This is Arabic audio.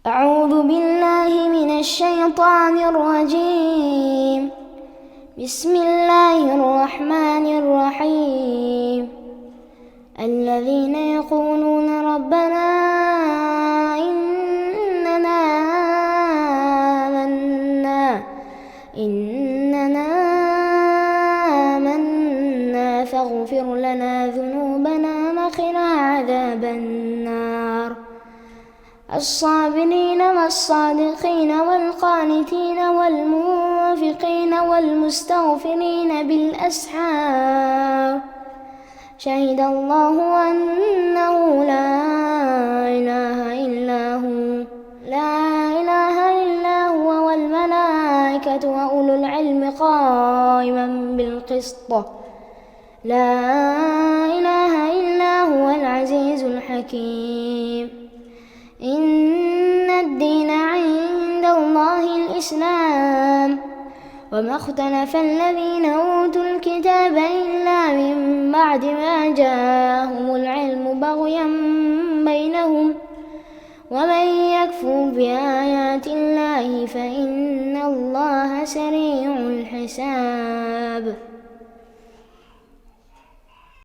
أعوذ بالله من الشيطان الرجيم. بسم الله الرحمن الرحيم. الذين يقولون ربنا إننا آمنا فاغفر لنا ذنوبنا وقنا عذاب النار. الصابرين والصادقين والقانتين والمنفقين والمستغفرين بالأسحار. شهد الله أنه لا إله إلا هو والملائكة وأولو العلم قائما بالقسط. لا إله إلا هو العزيز الحكيم. إن الدين عند الله الإسلام، وما اختلف الذين أوتوا الكتاب إلا من بعد ما جاءهم العلم بغيا بينهم، ومن يكفر بآيات الله فإن الله سريع الحساب.